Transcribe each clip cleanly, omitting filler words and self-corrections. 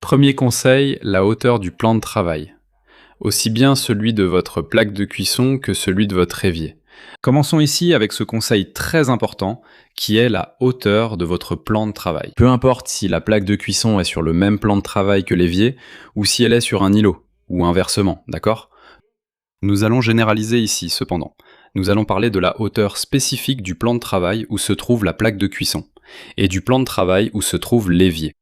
Premier conseil, la hauteur du plan de travail. Aussi bien celui de votre plaque de cuisson que celui de votre évier. Commençons ici avec ce conseil très important qui est la hauteur de votre plan de travail. Peu importe si la plaque de cuisson est sur le même plan de travail que l'évier ou si elle est sur un îlot, ou inversement, d'accord ? Nous allons généraliser ici cependant. Nous allons parler de la hauteur spécifique du plan de travail où se trouve la plaque de cuisson et du plan de travail où se trouve l'évier.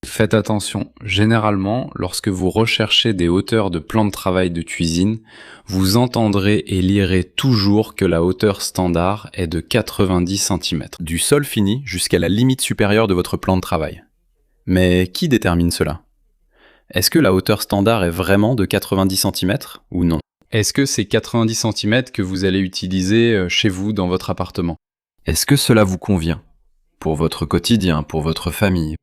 Faites attention, généralement, lorsque vous recherchez des hauteurs de plan de travail de cuisine, vous entendrez et lirez toujours que la hauteur standard est de 90 cm, du sol fini jusqu'à la limite supérieure de votre plan de travail. Mais qui détermine cela ? Est-ce que la hauteur standard est vraiment de 90 cm ou non ? Est-ce que c'est 90 cm que vous allez utiliser chez vous dans votre appartement ? Est-ce que cela vous convient ? Pour votre quotidien, pour votre famille ?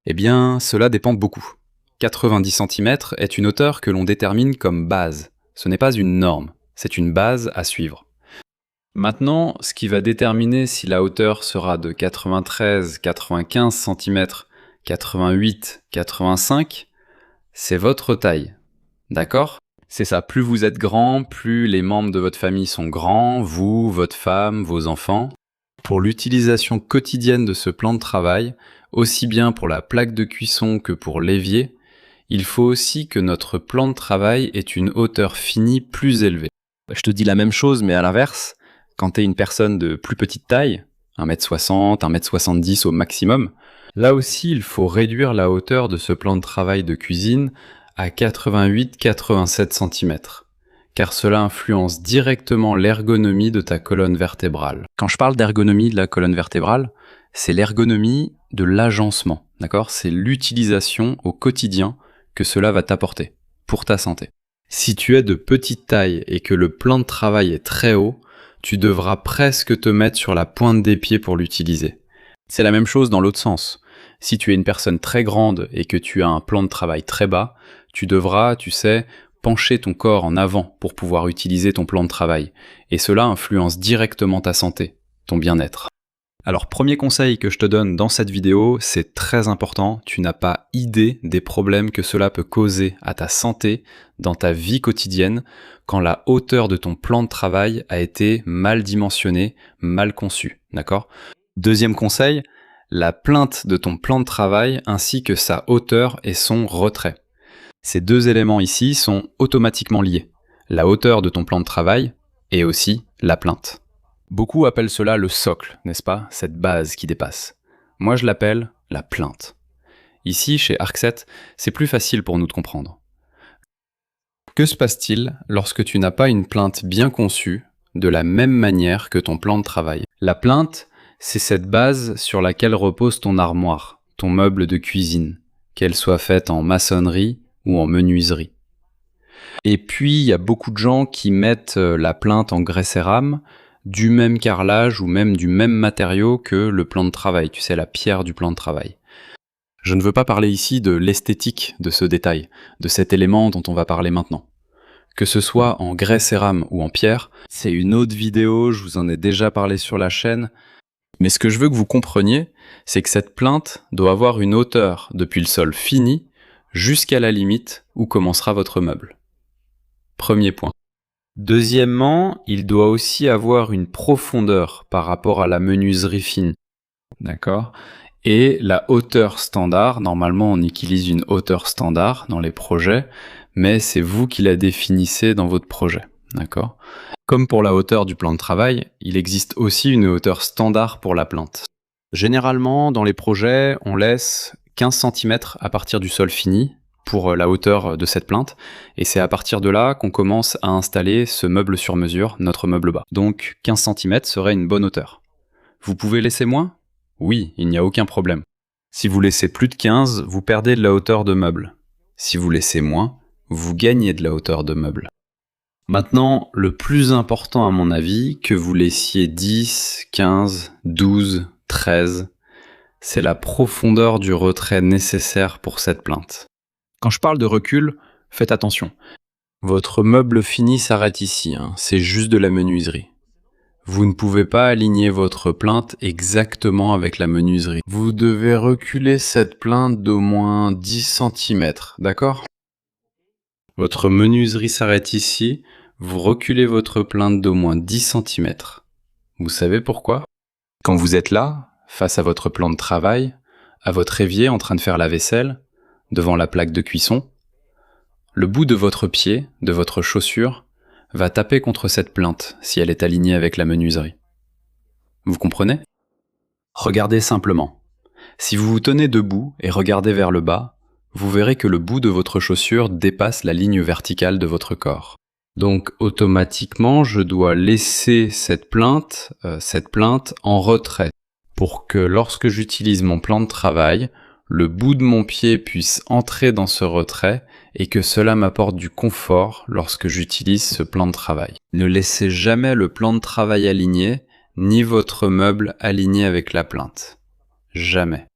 Eh bien, cela dépend beaucoup. 90 cm est une hauteur que l'on détermine comme base. Ce n'est pas une norme, c'est une base à suivre. Maintenant, ce qui va déterminer si la hauteur sera de 93, 95 cm, 88, 85, c'est votre taille. D'accord ? C'est ça, plus vous êtes grand, plus les membres de votre famille sont grands, vous, votre femme, vos enfants. Pour l'utilisation quotidienne de ce plan de travail, aussi bien pour la plaque de cuisson que pour l'évier, il faut aussi que notre plan de travail ait une hauteur finie plus élevée. Je te dis la même chose, mais à l'inverse, quand tu es une personne de plus petite taille, 1m60, 1m70 au maximum, là aussi il faut réduire la hauteur de ce plan de travail de cuisine à 88-87 cm. Car cela influence directement l'ergonomie de ta colonne vertébrale. Quand je parle d'ergonomie de la colonne vertébrale, c'est l'ergonomie de l'agencement, d'accord ? C'est l'utilisation au quotidien que cela va t'apporter pour ta santé. Si tu es de petite taille et que le plan de travail est très haut, tu devras presque te mettre sur la pointe des pieds pour l'utiliser. C'est la même chose dans l'autre sens. Si tu es une personne très grande et que tu as un plan de travail très bas, tu devras, pencher ton corps en avant pour pouvoir utiliser ton plan de travail. Et cela influence directement ta santé, ton bien-être. Alors, premier conseil que je te donne dans cette vidéo, c'est très important, tu n'as pas idée des problèmes que cela peut causer à ta santé dans ta vie quotidienne quand la hauteur de ton plan de travail a été mal dimensionnée, mal conçue, d'accord ? Deuxième conseil, la plainte de ton plan de travail ainsi que sa hauteur et son retrait. Ces deux éléments ici sont automatiquement liés. La hauteur de ton plan de travail et aussi la plainte. Beaucoup appellent cela le socle, n'est-ce pas ? Cette base qui dépasse. Moi je l'appelle la plainte. Ici, chez Arcset, c'est plus facile pour nous de comprendre. Que se passe-t-il lorsque tu n'as pas une plainte bien conçue de la même manière que ton plan de travail ? La plainte, c'est cette base sur laquelle repose ton armoire, ton meuble de cuisine, qu'elle soit faite en maçonnerie ou en menuiserie. Et puis, il y a beaucoup de gens qui mettent la plainte en grès cérame, du même carrelage ou même du même matériau que le plan de travail, la pierre du plan de travail. Je ne veux pas parler ici de l'esthétique de ce détail, de cet élément dont on va parler maintenant. Que ce soit en grès cérame ou en pierre, c'est une autre vidéo, je vous en ai déjà parlé sur la chaîne, mais ce que je veux que vous compreniez, c'est que cette plainte doit avoir une hauteur depuis le sol fini jusqu'à la limite où commencera votre meuble. Premier point. Deuxièmement, il doit aussi avoir une profondeur par rapport à la menuiserie fine. D'accord ? Et la hauteur standard, normalement on utilise une hauteur standard dans les projets, mais c'est vous qui la définissez dans votre projet. D'accord ? Comme pour la hauteur du plan de travail, il existe aussi une hauteur standard pour la plainte. Généralement, dans les projets, on laisse 15 cm à partir du sol fini pour la hauteur de cette plainte, et c'est à partir de là qu'on commence à installer ce meuble sur mesure, notre meuble bas. Donc 15 cm serait une bonne hauteur. Vous pouvez laisser moins ? Oui, il n'y a aucun problème. Si vous laissez plus de 15, vous perdez de la hauteur de meuble. Si vous laissez moins, vous gagnez de la hauteur de meuble. Maintenant, le plus important à mon avis, que vous laissiez 10, 15, 12, 13, c'est la profondeur du retrait nécessaire pour cette plainte. Quand je parle de recul, faites attention. Votre meuble fini s'arrête ici, c'est juste de la menuiserie. Vous ne pouvez pas aligner votre plinthe exactement avec la menuiserie. Vous devez reculer cette plinthe d'au moins 10 cm, d'accord? Votre menuiserie s'arrête ici, vous reculez votre plinthe d'au moins 10 cm. Vous savez pourquoi? Quand vous êtes là, face à votre plan de travail, à votre évier en train de faire la vaisselle, devant la plaque de cuisson, le bout de votre pied, de votre chaussure, va taper contre cette plinthe si elle est alignée avec la menuiserie. Vous comprenez? Regardez simplement. Si vous vous tenez debout et regardez vers le bas, vous verrez que le bout de votre chaussure dépasse la ligne verticale de votre corps. Donc automatiquement, je dois laisser cette plinthe en retrait pour que lorsque j'utilise mon plan de travail, le bout de mon pied puisse entrer dans ce retrait et que cela m'apporte du confort lorsque j'utilise ce plan de travail. Ne laissez jamais le plan de travail aligné, ni votre meuble aligné avec la plinthe. Jamais.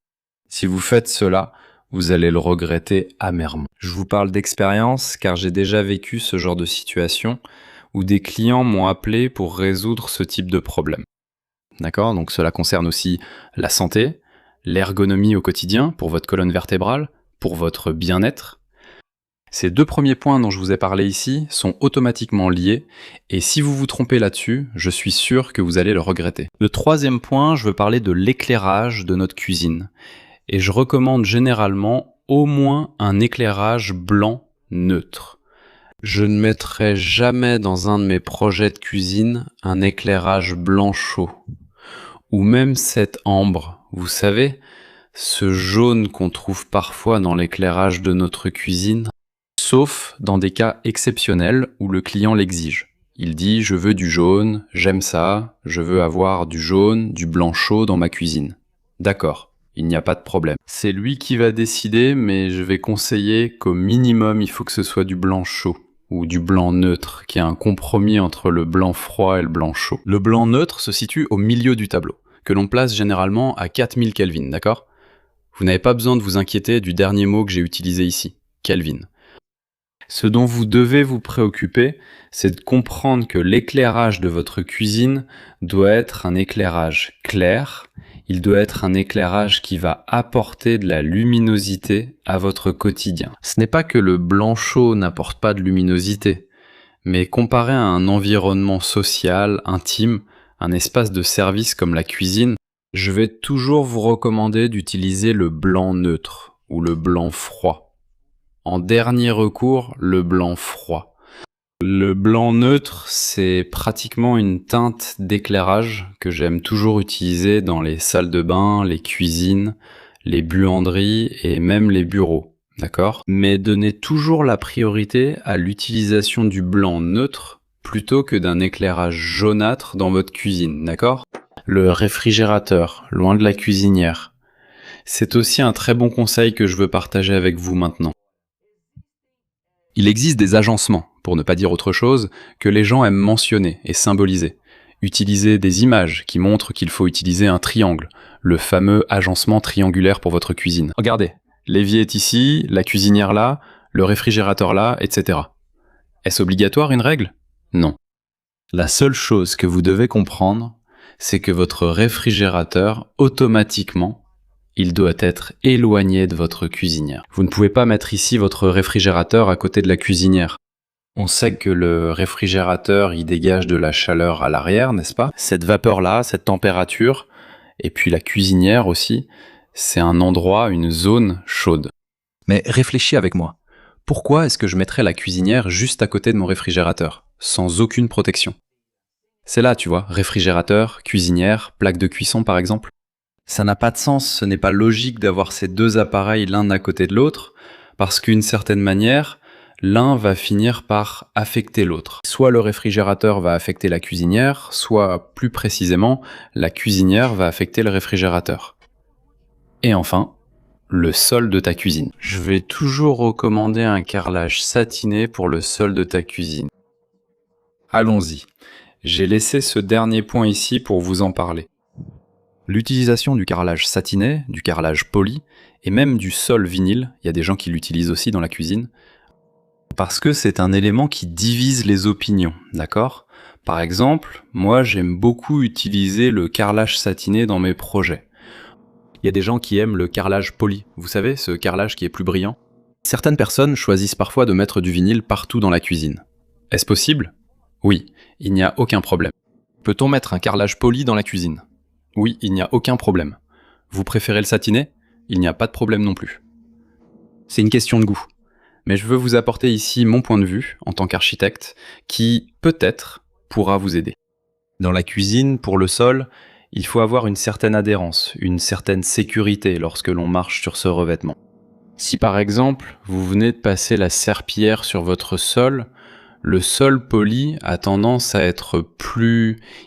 Si vous faites cela, vous allez le regretter amèrement. Je vous parle d'expérience car j'ai déjà vécu ce genre de situation où des clients m'ont appelé pour résoudre ce type de problème. D'accord? Donc cela concerne aussi la santé, l'ergonomie au quotidien pour votre colonne vertébrale, pour votre bien-être. Ces deux premiers points dont je vous ai parlé ici sont automatiquement liés et si vous vous trompez là-dessus, je suis sûr que vous allez le regretter. Le troisième point, je veux parler de l'éclairage de notre cuisine. Et je recommande généralement au moins un éclairage blanc neutre. Je ne mettrai jamais dans un de mes projets de cuisine un éclairage blanc chaud. Ou même cet ambre, vous savez, ce jaune qu'on trouve parfois dans l'éclairage de notre cuisine, sauf dans des cas exceptionnels où le client l'exige. Il dit « je veux du jaune, j'aime ça, je veux avoir du jaune, du blanc chaud dans ma cuisine ». D'accord. Il n'y a pas de problème. C'est lui qui va décider, mais je vais conseiller qu'au minimum, il faut que ce soit du blanc chaud ou du blanc neutre, qui est un compromis entre le blanc froid et le blanc chaud. Le blanc neutre se situe au milieu du tableau, que l'on place généralement à 4000 Kelvin, d'accord? Vous n'avez pas besoin de vous inquiéter du dernier mot que j'ai utilisé ici, Kelvin. Ce dont vous devez vous préoccuper, c'est de comprendre que l'éclairage de votre cuisine doit être un éclairage clair. Il doit être un éclairage qui va apporter de la luminosité à votre quotidien. Ce n'est pas que le blanc chaud n'apporte pas de luminosité, mais comparé à un environnement social, intime, un espace de service comme la cuisine, je vais toujours vous recommander d'utiliser le blanc neutre ou le blanc froid. En dernier recours, le blanc froid. Le blanc neutre, c'est pratiquement une teinte d'éclairage que j'aime toujours utiliser dans les salles de bain, les cuisines, les buanderies et même les bureaux, d'accord? Mais donnez toujours la priorité à l'utilisation du blanc neutre plutôt que d'un éclairage jaunâtre dans votre cuisine, d'accord? Le réfrigérateur, loin de la cuisinière. C'est aussi un très bon conseil que je veux partager avec vous maintenant. Il existe des agencements, pour ne pas dire autre chose, que les gens aiment mentionner et symboliser. Utiliser des images qui montrent qu'il faut utiliser un triangle, le fameux agencement triangulaire pour votre cuisine. Regardez, l'évier est ici, la cuisinière là, le réfrigérateur là, etc. Est-ce obligatoire une règle? Non. La seule chose que vous devez comprendre, c'est que votre réfrigérateur, automatiquement, il doit être éloigné de votre cuisinière. Vous ne pouvez pas mettre ici votre réfrigérateur à côté de la cuisinière. On sait que le réfrigérateur, il dégage de la chaleur à l'arrière, n'est-ce pas? Cette vapeur-là, cette température, et puis la cuisinière aussi, c'est un endroit, une zone chaude. Mais réfléchis avec moi. Pourquoi est-ce que je mettrais la cuisinière juste à côté de mon réfrigérateur, sans aucune protection? C'est là, tu vois, réfrigérateur, cuisinière, plaque de cuisson par exemple. Ça n'a pas de sens, ce n'est pas logique d'avoir ces deux appareils l'un à côté de l'autre, parce qu'une certaine manière, l'un va finir par affecter l'autre. Soit le réfrigérateur va affecter la cuisinière, soit plus précisément, la cuisinière va affecter le réfrigérateur. Et enfin, le sol de ta cuisine. Je vais toujours recommander un carrelage satiné pour le sol de ta cuisine. Allons-y. J'ai laissé ce dernier point ici pour vous en parler. L'utilisation du carrelage satiné, du carrelage poli, et même du sol vinyle, il y a des gens qui l'utilisent aussi dans la cuisine, parce que c'est un élément qui divise les opinions, d'accord? Par exemple, moi j'aime beaucoup utiliser le carrelage satiné dans mes projets. Il y a des gens qui aiment le carrelage poli, vous savez, ce carrelage qui est plus brillant. Certaines personnes choisissent parfois de mettre du vinyle partout dans la cuisine. Est-ce possible? Oui, il n'y a aucun problème. Peut-on mettre un carrelage poli dans la cuisine? Oui, il n'y a aucun problème. Vous préférez le satiné? Il n'y a pas de problème non plus. C'est une question de goût. Mais je veux vous apporter ici mon point de vue en tant qu'architecte qui, peut-être, pourra vous aider. Dans la cuisine, pour le sol, il faut avoir une certaine adhérence, une certaine sécurité lorsque l'on marche sur ce revêtement. Si par exemple, vous venez de passer la serpillière sur votre sol, le sol poli a tendance à être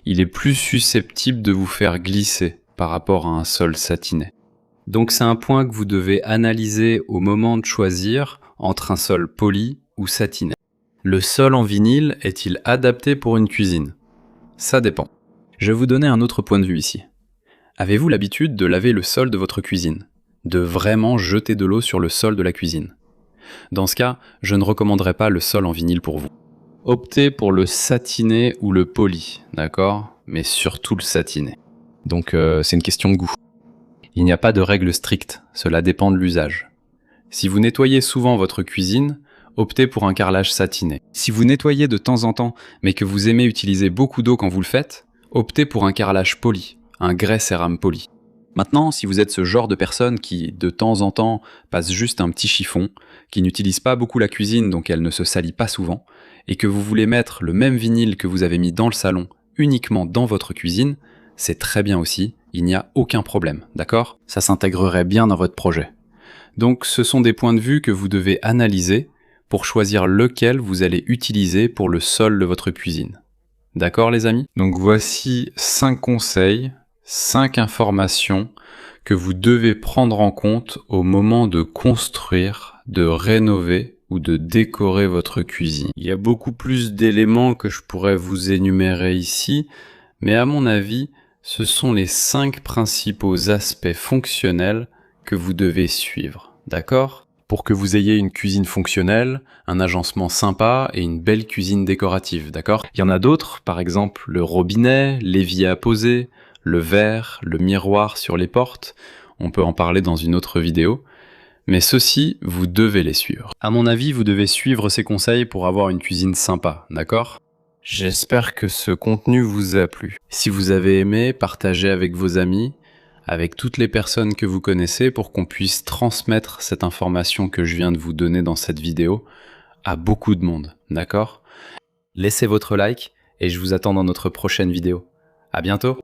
il est plus susceptible de vous faire glisser par rapport à un sol satiné. Donc c'est un point que vous devez analyser au moment de choisir entre un sol poli ou satiné. Le sol en vinyle est-il adapté pour une cuisine? Ça dépend. Je vais vous donner un autre point de vue ici. Avez-vous l'habitude de laver le sol de votre cuisine? De vraiment jeter de l'eau sur le sol de la cuisine? Dans ce cas, je ne recommanderais pas le sol en vinyle pour vous. Optez pour le satiné ou le poli, d'accord? Mais surtout le satiné. Donc c'est une question de goût. Il n'y a pas de règle stricte, cela dépend de l'usage. Si vous nettoyez souvent votre cuisine, optez pour un carrelage satiné. Si vous nettoyez de temps en temps, mais que vous aimez utiliser beaucoup d'eau quand vous le faites, optez pour un carrelage poli, un grès cérame poli. Maintenant, si vous êtes ce genre de personne qui, de temps en temps, passe juste un petit chiffon, qui n'utilise pas beaucoup la cuisine donc elle ne se salit pas souvent, et que vous voulez mettre le même vinyle que vous avez mis dans le salon uniquement dans votre cuisine, c'est très bien aussi, il n'y a aucun problème, d'accord? Ça s'intégrerait bien dans votre projet. Donc ce sont des points de vue que vous devez analyser pour choisir lequel vous allez utiliser pour le sol de votre cuisine. D'accord les amis? Donc voici 5 conseils, 5 informations que vous devez prendre en compte au moment de construire, de rénover ou de décorer votre cuisine. Il y a beaucoup plus d'éléments que je pourrais vous énumérer ici, mais à mon avis, ce sont les 5 principaux aspects fonctionnels que vous devez suivre, d'accord? Pour que vous ayez une cuisine fonctionnelle, un agencement sympa et une belle cuisine décorative, d'accord? Il y en a d'autres, par exemple le robinet, l'évier à poser, le verre, le miroir sur les portes. On peut en parler dans une autre vidéo. Mais ceux-ci, vous devez les suivre. À mon avis, vous devez suivre ces conseils pour avoir une cuisine sympa, d'accord? J'espère que ce contenu vous a plu. Si vous avez aimé, partagez avec vos amis, avec toutes les personnes que vous connaissez pour qu'on puisse transmettre cette information que je viens de vous donner dans cette vidéo à beaucoup de monde, d'accord? Laissez votre like et je vous attends dans notre prochaine vidéo. À bientôt!